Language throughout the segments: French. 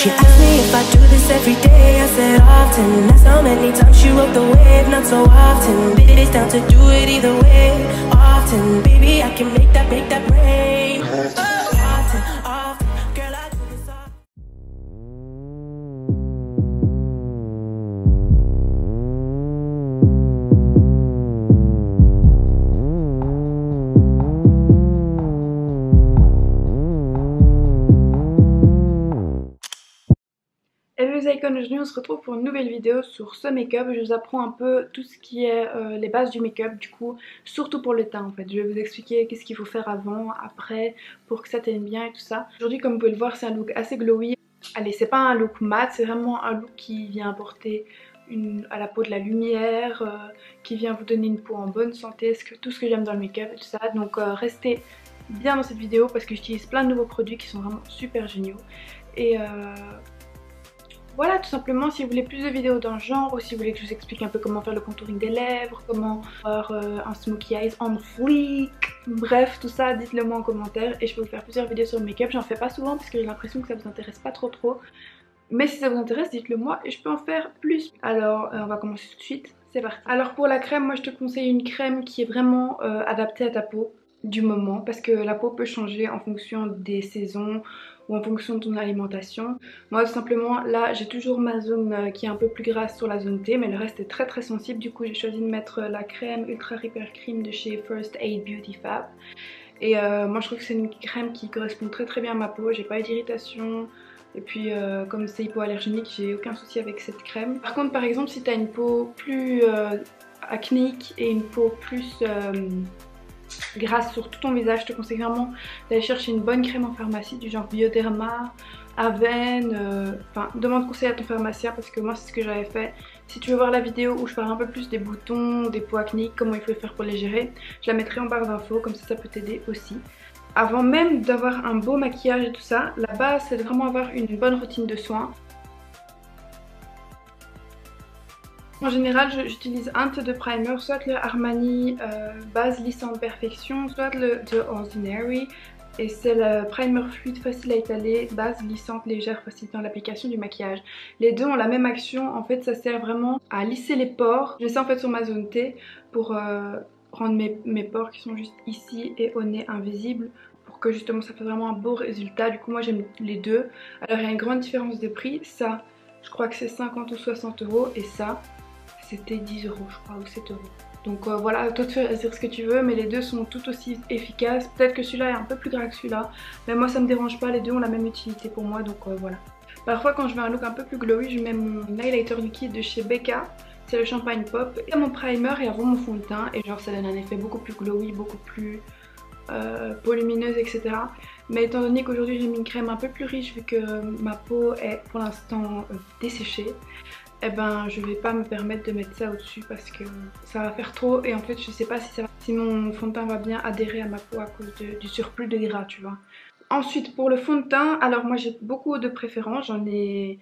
She asked me if I do this every day, I said often. That's how many times she rode the wave, not so often. It's down to do it either way, often. Baby, I can make that rain. Often, often, girl, I do this often. Hello les icônes, aujourd'hui on se retrouve pour une nouvelle vidéo sur ce make-up. Je vous apprends un peu tout ce qui est les bases du make-up, du coup, surtout pour le teint en fait. Je vais vous expliquer qu'est-ce qu'il faut faire avant, après, pour que ça tienne bien et tout ça. Aujourd'hui, comme vous pouvez le voir, c'est un look assez glowy. Allez, c'est pas un look mat, c'est vraiment un look qui vient apporter à la peau de la lumière, qui vient vous donner une peau en bonne santé, tout ce que j'aime dans le make-up et tout ça. Donc restez bien dans cette vidéo parce que j'utilise plein de nouveaux produits qui sont vraiment super géniaux. Et voilà, tout simplement, si vous voulez plus de vidéos dans le genre, ou si vous voulez que je vous explique un peu comment faire le contouring des lèvres, comment faire un smokey eyes on fleek, bref, tout ça, dites-le moi en commentaire et je peux vous faire plusieurs vidéos sur le make-up. J'en fais pas souvent parce que j'ai l'impression que ça vous intéresse pas trop, mais si ça vous intéresse, dites-le moi et je peux en faire plus. Alors, on va commencer tout de suite, c'est parti. Alors pour la crème, moi je te conseille une crème qui est vraiment adaptée à ta peau du moment, parce que la peau peut changer en fonction des saisons ou en fonction de ton alimentation. Moi tout simplement là j'ai toujours ma zone qui est un peu plus grasse sur la zone T, mais le reste est très sensible. Du coup j'ai choisi de mettre la crème Ultra Repair Cream de chez First Aid Beauty Fab. Et moi je trouve que c'est une crème qui correspond très bien à ma peau, j'ai pas eu d'irritation. Et puis comme c'est hypoallergénique, j'ai aucun souci avec cette crème. Par contre par exemple si tu as une peau plus acnéique et une peau plus grasse sur tout ton visage, je te conseille vraiment d'aller chercher une bonne crème en pharmacie du genre Bioderma, Aven, enfin demande conseil à ton pharmacien parce que moi c'est ce que j'avais fait. Si tu veux voir la vidéo où je parle un peu plus des boutons, des peaux acnéiques, comment il faut faire pour les gérer, je la mettrai en barre d'infos, comme ça peut t'aider aussi. Avant même d'avoir un beau maquillage et tout ça, la base c'est de vraiment avoir une bonne routine de soins. En général, j'utilise un de primer, soit le Armani base lissante perfection, soit le The Ordinary. Et c'est le primer fluide facile à étaler, base lissante légère facilitant l'application du maquillage. Les deux ont la même action, en fait ça sert vraiment à lisser les pores. Je mets ça en fait sur ma zone T pour rendre mes pores qui sont juste ici et au nez invisibles, pour que justement ça fasse vraiment un beau résultat. Du coup moi j'aime les deux. Alors il y a une grande différence de prix, ça je crois que c'est 50 ou 60 € et ça c'était 10 € je crois ou 7 €. Donc voilà, toi de faire dire ce que tu veux, mais les deux sont tout aussi efficaces. Peut-être que celui-là est un peu plus gras que celui-là, mais moi ça me dérange pas, les deux ont la même utilité pour moi, donc voilà. Parfois quand je veux un look un peu plus glowy, je mets mon highlighter liquide de chez Becca, c'est le Champagne Pop, et mon primer et avant mon fond de teint, et genre ça donne un effet beaucoup plus glowy, beaucoup plus peau lumineuse, etc. Mais étant donné qu'aujourd'hui j'ai mis une crème un peu plus riche vu que ma peau est pour l'instant desséchée, eh ben je vais pas me permettre de mettre ça au dessus parce que ça va faire trop et en fait je sais pas si mon fond de teint va bien adhérer à ma peau à cause du surplus de gras, tu vois. Ensuite pour le fond de teint, alors moi j'ai beaucoup de préférences, j'en ai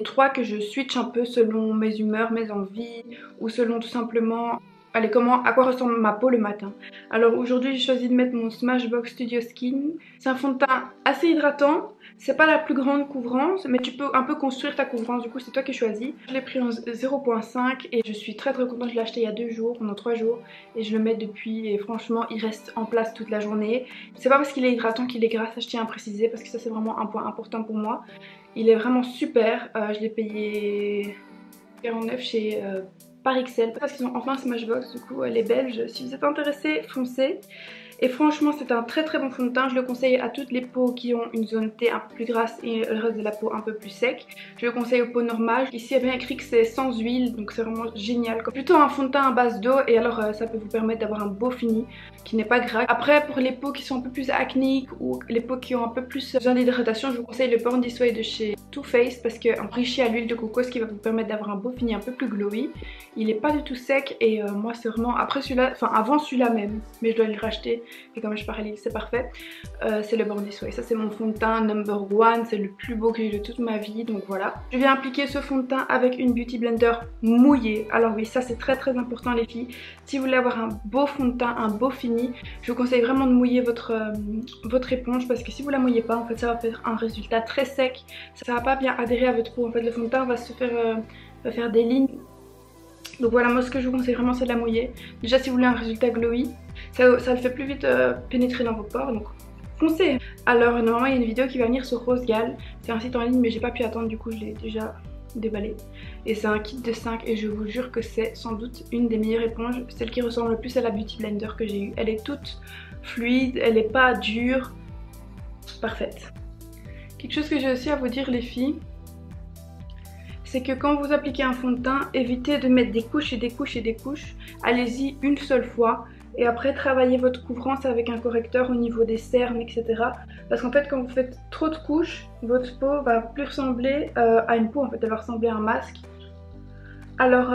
3 que je switch un peu selon mes humeurs, mes envies ou selon tout simplement allez, à quoi ressemble ma peau le matin. Alors aujourd'hui j'ai choisi de mettre mon Smashbox Studio Skin. C'est un fond de teint assez hydratant, c'est pas la plus grande couvrance, mais tu peux un peu construire ta couvrance, du coup c'est toi qui choisis. Je l'ai pris en 0.5 et je suis très contente, je l'ai acheté il y a 2 jours, pendant 3 jours, et je le mets depuis et franchement il reste en place toute la journée. C'est pas parce qu'il est hydratant qu'il est gras, ça je tiens à préciser parce que ça c'est vraiment un point important pour moi. Il est vraiment super, je l'ai payé 49 chez par XL parce qu'ils ont enfin Smashbox, du coup elle est belge. Si vous êtes intéressés, foncez. Et franchement c'est un très bon fond de teint, je le conseille à toutes les peaux qui ont une zone T un peu plus grasse et le reste de la peau un peu plus sec. Je le conseille aux peaux normales. Ici il y a bien écrit que c'est sans huile, donc c'est vraiment génial. Plutôt un fond de teint à base d'eau et alors ça peut vous permettre d'avoir un beau fini qui n'est pas gras. Après pour les peaux qui sont un peu plus acnéiques ou les peaux qui ont un peu plus besoin d'hydratation, je vous conseille le Born This Way de chez Too Faced parce que enrichi à l'huile de coco, ce qui va vous permettre d'avoir un beau fini un peu plus glowy. Il est pas du tout sec et moi c'est vraiment après celui-là, enfin avant celui-là même, mais je dois le racheter et comme je pars à Lille c'est parfait. C'est le Born This Way, ça c'est mon fond de teint number one, c'est le plus beau que j'ai eu de toute ma vie, donc voilà. Je viens appliquer ce fond de teint avec une Beauty Blender mouillée. Alors oui, ça c'est très important les filles, si vous voulez avoir un beau fond de teint, un beau fini, je vous conseille vraiment de mouiller votre éponge, parce que si vous la mouillez pas en fait ça va faire un résultat très sec, ça va pas bien adhérer à votre peau. En fait le fond de teint va se faire des lignes. Donc voilà, moi ce que je vous conseille vraiment c'est de la mouiller. Déjà si vous voulez un résultat glowy, ça le fait plus vite pénétrer dans vos pores, donc foncez. Alors normalement il y a une vidéo qui va venir sur Rosegal, c'est un site en ligne mais j'ai pas pu attendre, du coup je l'ai déjà déballé. Et c'est un kit de 5 et je vous jure que c'est sans doute une des meilleures éponges, celle qui ressemble le plus à la Beauty Blender que j'ai eue. Elle est toute fluide, elle est pas dure, parfaite. Quelque chose que j'ai aussi à vous dire les filles, c'est que quand vous appliquez un fond de teint, évitez de mettre des couches et des couches et des couches. Allez-y une seule fois et après travaillez votre couvrance avec un correcteur au niveau des cernes, etc. Parce qu'en fait quand vous faites trop de couches, votre peau va plus ressembler à une peau, en fait elle va ressembler à un masque. Alors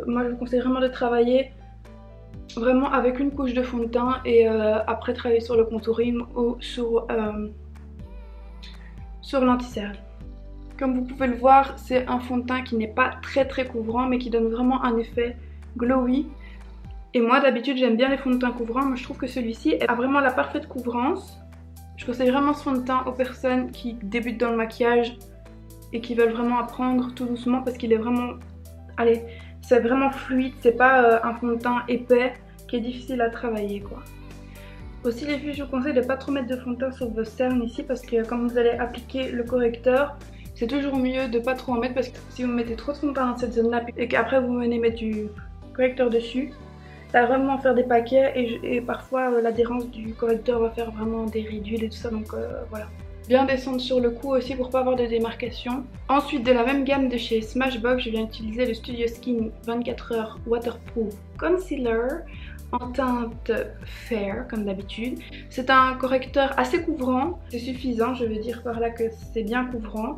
moi je vous conseille vraiment de travailler vraiment avec une couche de fond de teint et après travailler sur le contouring ou sur l'anti-cerne. Comme vous pouvez le voir, c'est un fond de teint qui n'est pas très couvrant mais qui donne vraiment un effet glowy. Et moi d'habitude j'aime bien les fonds de teint couvrants, mais je trouve que celui-ci a vraiment la parfaite couvrance. Je conseille vraiment ce fond de teint aux personnes qui débutent dans le maquillage et qui veulent vraiment apprendre tout doucement, parce qu'il est vraiment... Allez, c'est vraiment fluide, c'est pas un fond de teint épais qui est difficile à travailler quoi. Aussi les filles, je vous conseille de ne pas trop mettre de fond de teint sur vos cernes ici, parce que quand vous allez appliquer le correcteur, c'est toujours mieux de pas trop en mettre, parce que si vous mettez trop de fond de teint dans cette zone là et qu'après vous venez mettre du correcteur dessus, ça va vraiment faire des paquets et parfois l'adhérence du correcteur va faire vraiment des rides d'huile et tout ça, donc voilà. Bien descendre sur le cou aussi pour pas avoir de démarcation. Ensuite de la même gamme de chez Smashbox, je viens utiliser le Studio Skin 24h Waterproof Concealer en teinte fair comme d'habitude. C'est un correcteur assez couvrant, c'est suffisant, je veux dire par là que c'est bien couvrant.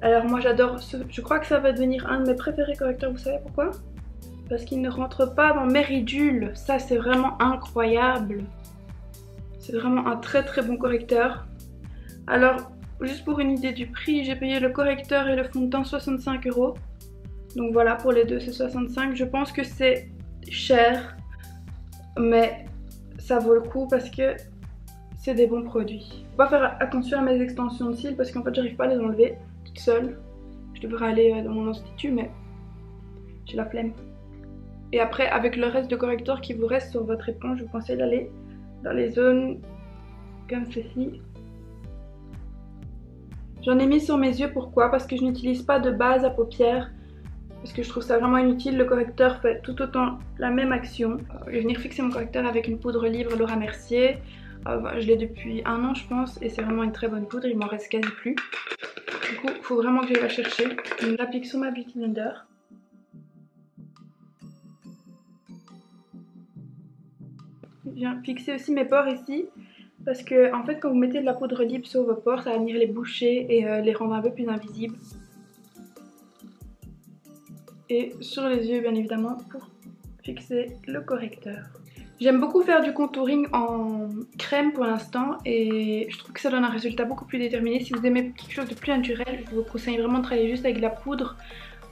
Alors moi j'adore, je crois que ça va devenir un de mes préférés correcteurs, vous savez pourquoi? Parce qu'il ne rentre pas dans mes ridules, ça c'est vraiment incroyable. C'est vraiment un très bon correcteur. Alors juste pour une idée du prix, j'ai payé le correcteur et le fond de teint 65 €. Donc voilà, pour les deux c'est 65. Je pense que c'est cher, mais ça vaut le coup parce que c'est des bons produits. Faut pas faire attention à mes extensions de cils parce qu'en fait j'arrive pas à les enlever toute seule. Je devrais aller dans mon institut mais j'ai la flemme. Et après avec le reste de correcteur qui vous reste sur votre éponge, je vous conseille d'aller dans les zones comme ceci. J'en ai mis sur mes yeux, pourquoi? Parce que je n'utilise pas de base à paupières, parce que je trouve ça vraiment inutile. Le correcteur fait tout autant la même action. Je vais venir fixer mon correcteur avec une poudre Libre Laura Mercier. Je l'ai depuis 1 an je pense et c'est vraiment une très bonne poudre, il m'en reste quasi plus. Du coup il faut vraiment que j'aille la chercher. Je l'applique sur ma Beauty Blender. Je viens fixer aussi mes pores ici. Parce que en fait quand vous mettez de la poudre libre sur vos pores, ça va venir les boucher et les rendre un peu plus invisibles. Et sur les yeux bien évidemment pour fixer le correcteur. J'aime beaucoup faire du contouring en crème pour l'instant et je trouve que ça donne un résultat beaucoup plus déterminé. Si vous aimez quelque chose de plus naturel, je vous conseille vraiment de travailler juste avec de la poudre.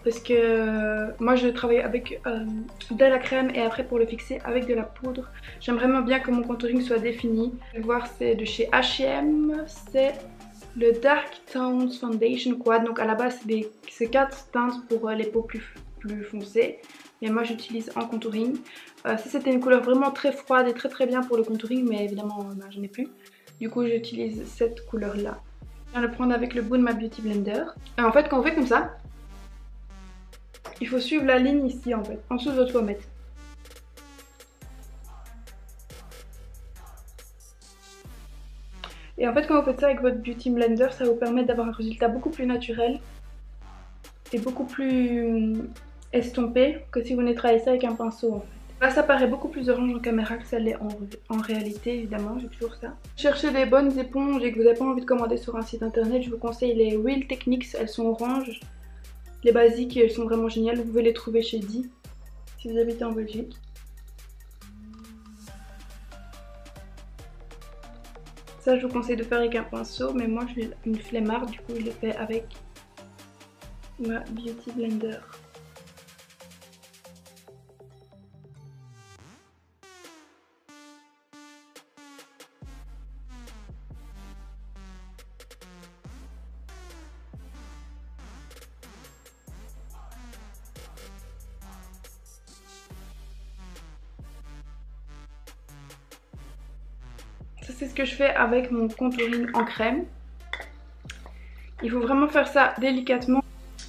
Parce que moi je travaille avec de la crème et après pour le fixer avec de la poudre. J'aime vraiment bien que mon contouring soit défini. Vous allez voir, c'est de chez H&M, c'est le Dark Tones Foundation Quad. Donc à la base c'est 4 teintes pour les peaux plus foncées. Et moi j'utilise en contouring. Si c'était une couleur vraiment très froide et très bien pour le contouring, mais évidemment j'en ai plus. Du coup j'utilise cette couleur là. Je viens le prendre avec le bout de ma Beauty Blender. Et en fait quand on fait comme ça, il faut suivre la ligne ici en fait, en dessous de votre pommette. Et en fait quand vous faites ça avec votre Beauty Blender, ça vous permet d'avoir un résultat beaucoup plus naturel et beaucoup plus estompé que si vous venez travailler ça avec un pinceau en fait. Là ça paraît beaucoup plus orange en caméra que ça l'est en réalité évidemment, j'ai toujours ça. Cherchez des bonnes éponges et que vous n'avez pas envie de commander sur un site internet, je vous conseille les Real Techniques, elles sont oranges. Les basiques, elles sont vraiment géniales, vous pouvez les trouver chez Di, si vous habitez en Belgique. Ça je vous conseille de faire avec un pinceau, mais moi j'ai une flemmarde, du coup je le fais avec ma Beauty Blender. Ça c'est ce que je fais avec mon contouring en crème. Il faut vraiment faire ça délicatement.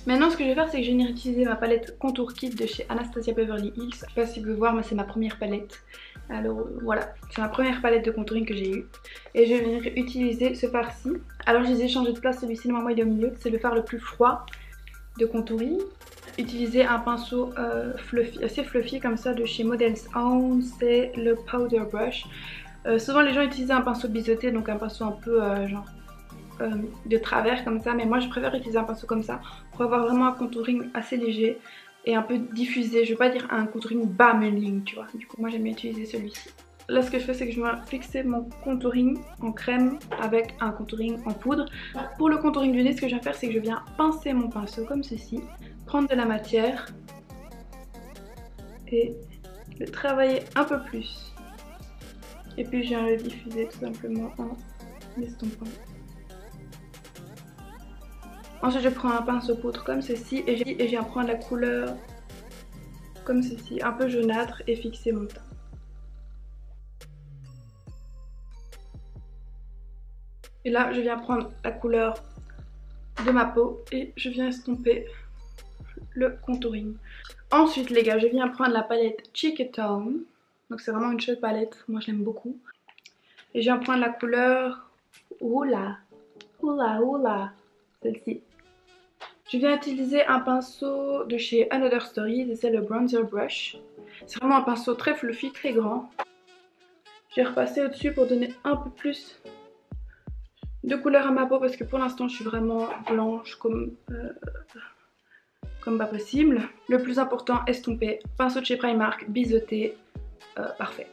Maintenant ce que je vais faire, c'est que je vais venir utiliser ma palette Contour Kit de chez Anastasia Beverly Hills. Je sais pas si vous pouvez voir, mais c'est ma première palette. Alors voilà, c'est ma première palette de contouring que j'ai eue. Et je vais venir utiliser ce fard-ci. Alors je les ai changé de place, celui-ci normalement il est au milieu. C'est le fard le plus froid de contouring. Utiliser un pinceau fluffy, assez fluffy comme ça de chez Model's Own. C'est le Powder Brush. Souvent les gens utilisent un pinceau biseauté, donc un pinceau un peu de travers comme ça, mais moi je préfère utiliser un pinceau comme ça pour avoir vraiment un contouring assez léger et un peu diffusé. Je veux pas dire un contouring bas ligne, tu vois. Du coup moi j'aime bien utiliser celui-ci. Là ce que je fais, c'est que je vais fixer mon contouring en crème avec un contouring en poudre. Pour le contouring du nez, ce que je vais faire, c'est que je viens pincer mon pinceau comme ceci, prendre de la matière et le travailler un peu plus. Et puis je viens le diffuser tout simplement en estompant. Ensuite je prends un pinceau poudre comme ceci et je viens prendre la couleur comme ceci, un peu jaunâtre, et fixer mon teint. Et là je viens prendre la couleur de ma peau et je viens estomper le contouring. Ensuite les gars, je viens prendre la palette Cheek Tone. Donc c'est vraiment une chouette palette, moi je l'aime beaucoup. Et je viens prendre la couleur Oula, celle-ci. Je viens utiliser un pinceau de chez Another Stories et c'est le Bronzer Brush. C'est vraiment un pinceau très fluffy, très grand. Je vais repasser au-dessus pour donner un peu plus de couleur à ma peau parce que pour l'instant je suis vraiment blanche comme pas possible. Le plus important, estomper, pinceau de chez Primark, biseauté. Parfait.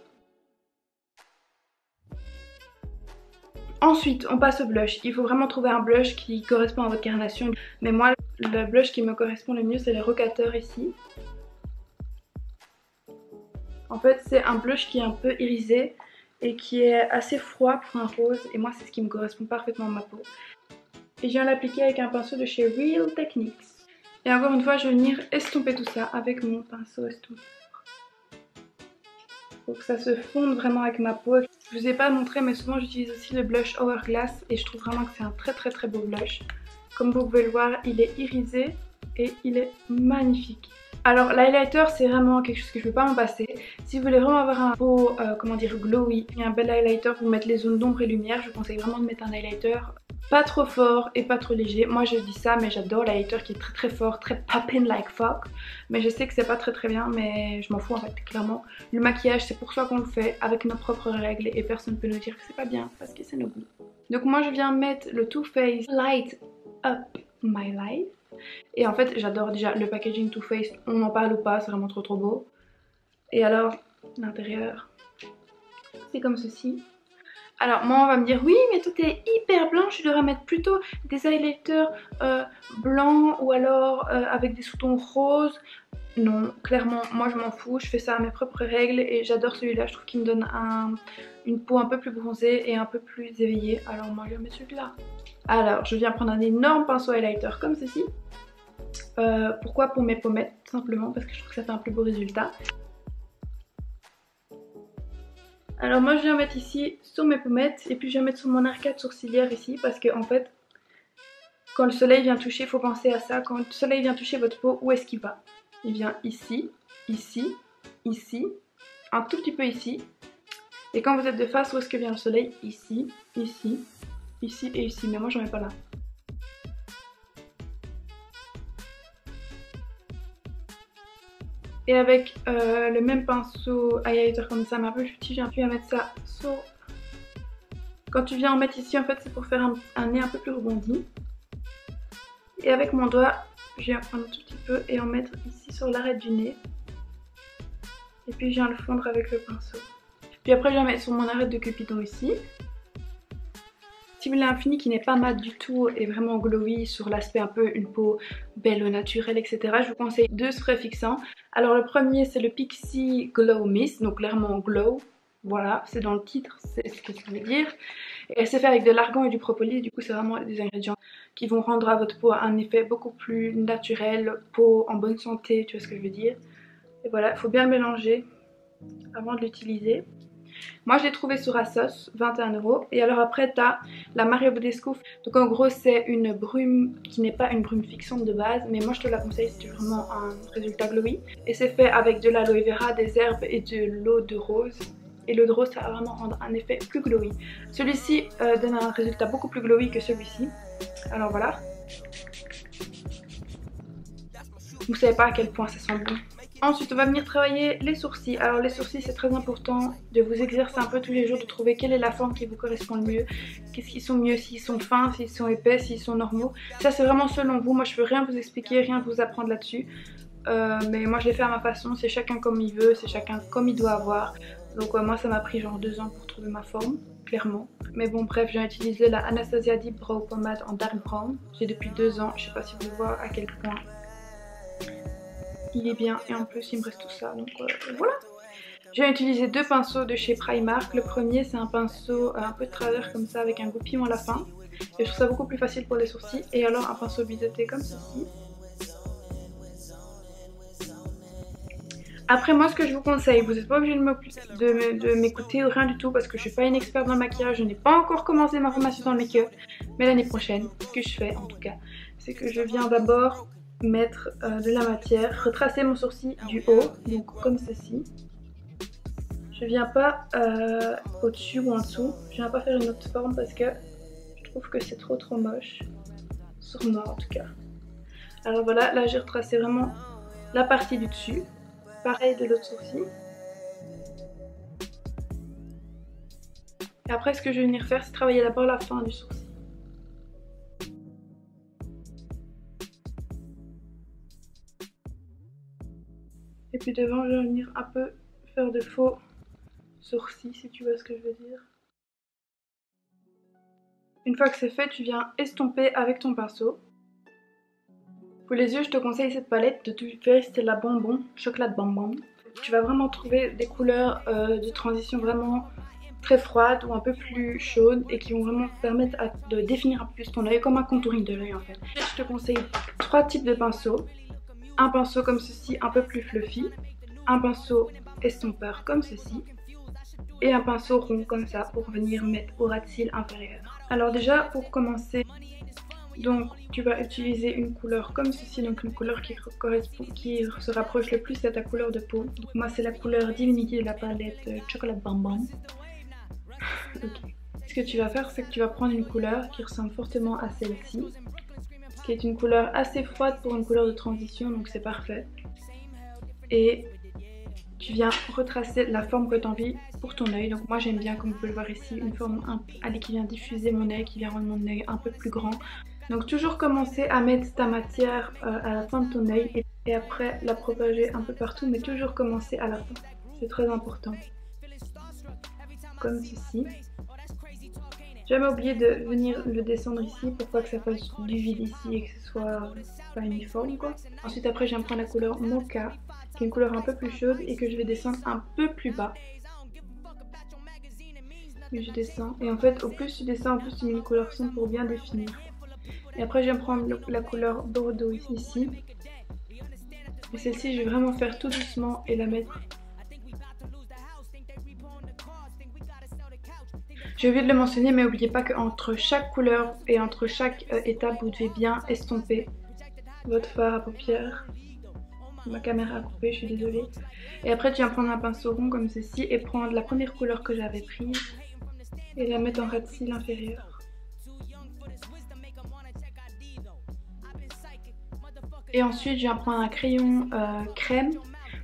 Ensuite on passe au blush. Il faut vraiment trouver un blush qui correspond à votre carnation. Mais moi le blush qui me correspond le mieux, c'est le Rocateur ici. En fait c'est un blush qui est un peu irisé et qui est assez froid pour un rose. Et moi c'est ce qui me correspond parfaitement à ma peau. Et je viens l'appliquer avec un pinceau de chez Real Techniques. Et encore une fois je vais venir estomper tout ça avec mon pinceau estompeur. Pour que ça se fonde vraiment avec ma peau. Je vous ai pas montré, mais souvent j'utilise aussi le blush Hourglass et je trouve vraiment que c'est un très beau blush. Comme vous pouvez le voir, il est irisé et il est magnifique. Alors l'highlighter, c'est vraiment quelque chose que je ne peux pas m'en passer. Si vous voulez vraiment avoir un beau, comment dire, glowy, et un bel highlighter pour mettre les zones d'ombre et lumière, je vous conseille vraiment de mettre un highlighter pas trop fort et pas trop léger. Moi je dis ça, mais j'adore l'highlighter qui est très fort, très poppin' like fuck. Mais je sais que c'est pas très bien, mais je m'en fous en fait, clairement. Le maquillage, c'est pour ça qu'on le fait, avec nos propres règles, et personne ne peut nous dire que c'est pas bien, parce que c'est nos goûts. Donc moi je viens mettre le Too Faced Light Up My Life. Et en fait j'adore déjà le packaging Too Faced, on n'en parle pas, c'est vraiment trop beau. Et alors l'intérieur, c'est comme ceci. Alors moi on va me dire oui mais tout est hyper blanc, tu devrais mettre plutôt des highlighters blancs ou alors avec des sous-tons roses. Non, clairement moi je m'en fous, je fais ça à mes propres règles et j'adore celui-là, je trouve qu'il me donne une peau un peu plus bronzée et un peu plus éveillée. Alors moi je vais mettre celui-là. Alors je viens prendre un énorme pinceau highlighter comme ceci. Pourquoi? Pour mes pommettes, tout simplement parce que je trouve que ça fait un plus beau résultat. Alors moi je viens mettre ici sur mes pommettes et puis je viens mettre sur mon arcade sourcilière ici parce que en fait quand le soleil vient toucher, il faut penser à ça. Quand le soleil vient toucher votre peau, où est-ce qu'il va? Il vient ici, ici, ici, un tout petit peu ici. Et quand vous êtes de face, où est-ce que vient le soleil? Ici, ici, ici et ici. Mais moi j'en mets pas là. Et avec le même pinceau highlighter comme ça, mais un peu petit, je viens mettre ça sur... Quand tu viens en mettre ici, en fait, c'est pour faire un nez un peu plus rebondi. Et avec mon doigt, je viens prendre un tout petit peu et en mettre ici sur l'arête du nez. Et puis je viens le fondre avec le pinceau. Puis après, je viens mettre sur mon arête de Cupidon ici. voulez un fini qui n'est pas mat du tout et vraiment glowy sur l'aspect un peu une peau belle au naturel, etc., je vous conseille deux sprays fixants. Alors le premier c'est le Pixi Glow Mist, donc clairement glow. Voilà, c'est dans le titre, c'est ce que ça veut dire. Et c'est fait avec de l'argan et du propolis, du coup c'est vraiment des ingrédients qui vont rendre à votre peau un effet beaucoup plus naturel, peau en bonne santé, tu vois ce que je veux dire. Et voilà, il faut bien le mélanger avant de l'utiliser. Moi je l'ai trouvé sur Asos, 21 €. Et alors après tu as la Mario Badescu. Donc en gros c'est une brume qui n'est pas une brume fixante de base, mais moi je te la conseille si tu veux vraiment un résultat glowy. Et c'est fait avec de l'aloe vera, des herbes et de l'eau de rose. Et l'eau de rose ça va vraiment rendre un effet plus glowy. Celui-ci donne un résultat beaucoup plus glowy que celui-ci. Alors voilà. Vous savez pas à quel point ça sent bon. Ensuite on va venir travailler les sourcils. Alors les sourcils c'est très important de vous exercer un peu tous les jours, de trouver quelle est la forme qui vous correspond le mieux. Qu'est-ce qu'ils sont mieux, s'ils sont fins, s'ils sont épais, s'ils sont normaux. Ça c'est vraiment selon vous, moi je peux rien vous expliquer, rien vous apprendre là-dessus. Mais moi je l'ai fait à ma façon, c'est chacun comme il veut, c'est chacun comme il doit avoir. Donc moi ça m'a pris genre 2 ans pour trouver ma forme, clairement. Mais bon bref, j'ai utilisé la Anastasia Deep Brow Pomade en dark brown. J'ai depuis 2 ans, je sais pas si vous voyez à quel point il est bien et en plus il me reste tout ça, donc voilà. J'ai utilisé deux pinceaux de chez Primark. Le premier c'est un pinceau un peu de travers comme ça avec un goût piment à la fin. Et je trouve ça beaucoup plus facile pour les sourcils. Et alors un pinceau biseauté comme ceci. Après moi ce que je vous conseille, vous n'êtes pas obligé de m'écouter ou rien du tout parce que je suis pas une experte dans le maquillage, je n'ai pas encore commencé ma formation dans le make-up. Mais l'année prochaine, ce que je fais en tout cas, c'est que je viens d'abord mettre de la matière, retracer mon sourcil du haut, donc comme ceci. Je viens pas au-dessus ou en dessous, je viens pas faire une autre forme parce que je trouve que c'est trop moche, sur moi en tout cas. Alors voilà, là j'ai retracé vraiment la partie du dessus, pareil de l'autre sourcil. Et après ce que je vais venir faire c'est travailler d'abord la fin du sourcil. Et puis devant, je vais venir un peu faire de faux sourcils, si tu vois ce que je veux dire. Une fois que c'est fait, tu viens estomper avec ton pinceau. Pour les yeux, je te conseille cette palette de Too Faced, c'est la bonbon, chocolat bonbon. Tu vas vraiment trouver des couleurs de transition vraiment très froides ou un peu plus chaudes et qui vont vraiment permettre de définir un peu plus ton œil, comme un contouring de l'œil en fait. Je te conseille 3 types de pinceaux. Un pinceau comme ceci, un peu plus fluffy, un pinceau estompeur comme ceci, et un pinceau rond comme ça pour venir mettre au ras de cils inférieur. Alors déjà pour commencer, donc tu vas utiliser une couleur comme ceci, donc une couleur qui se rapproche le plus de ta couleur de peau. Donc moi c'est la couleur Divinity de la palette Chocolat Bonbon. Okay. Ce que tu vas faire, c'est que tu vas prendre une couleur qui ressemble fortement à celle-ci, qui est une couleur assez froide pour une couleur de transition, donc c'est parfait. Et tu viens retracer la forme que tu as envie pour ton œil. Donc moi j'aime bien, comme vous pouvez le voir ici, une forme qui vient diffuser mon œil, qui vient rendre mon œil un peu plus grand. Donc toujours commencer à mettre ta matière à la fin de ton œil et après la propager un peu partout, mais toujours commencer à la fin. C'est très important. Comme ceci. Jamais oublié de venir le descendre ici pour pas que ça fasse du vide ici et que ce soit pas uniforme quoi. Ensuite après je viens prendre la couleur Mocha qui est une couleur un peu plus chaude et que je vais descendre un peu plus bas. Et je descends et en fait au plus tu descends, au plus tu mets une couleur sombre pour bien définir. Et après je viens prendre la couleur Bordeaux ici. Et celle-ci je vais vraiment faire tout doucement et la mettre. J'ai oublié de le mentionner, mais n'oubliez pas qu'entre chaque couleur et entre chaque étape, vous devez bien estomper votre fard à paupières. Ma caméra a coupé, je suis désolée. Et après, tu viens prendre un pinceau rond comme ceci et prendre la première couleur que j'avais prise et la mettre en ras de cils inférieur. Et ensuite, je viens prendre un crayon crème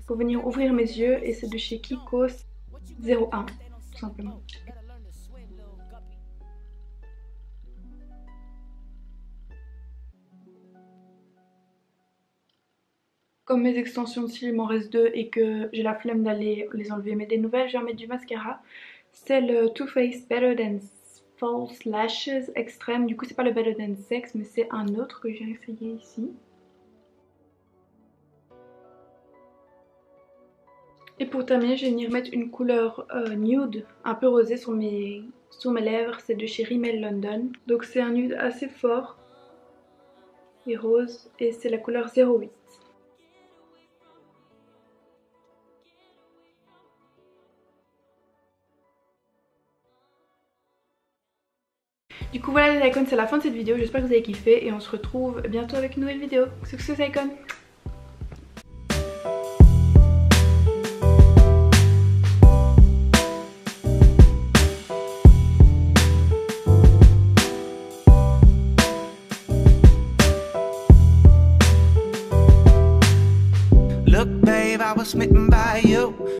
pour venir ouvrir mes yeux et c'est de chez Kikos 01, tout simplement. Comme mes extensions de cils, il m'en reste 2 et que j'ai la flemme d'aller les enlever, mais des nouvelles, je vais mettre du mascara. C'est le Too Faced Better Than False Lashes extrême. Du coup c'est pas le Better Than Sex mais c'est un autre que j'ai essayé ici. Et pour terminer, je vais venir mettre une couleur nude, un peu rosée sur mes lèvres. C'est de chez Rimmel London. Donc c'est un nude assez fort et rose et c'est la couleur 08. Du coup voilà les icônes, c'est la fin de cette vidéo. J'espère que vous avez kiffé et on se retrouve bientôt avec une nouvelle vidéo. Success icônes! Look, babe, I was smitten by you.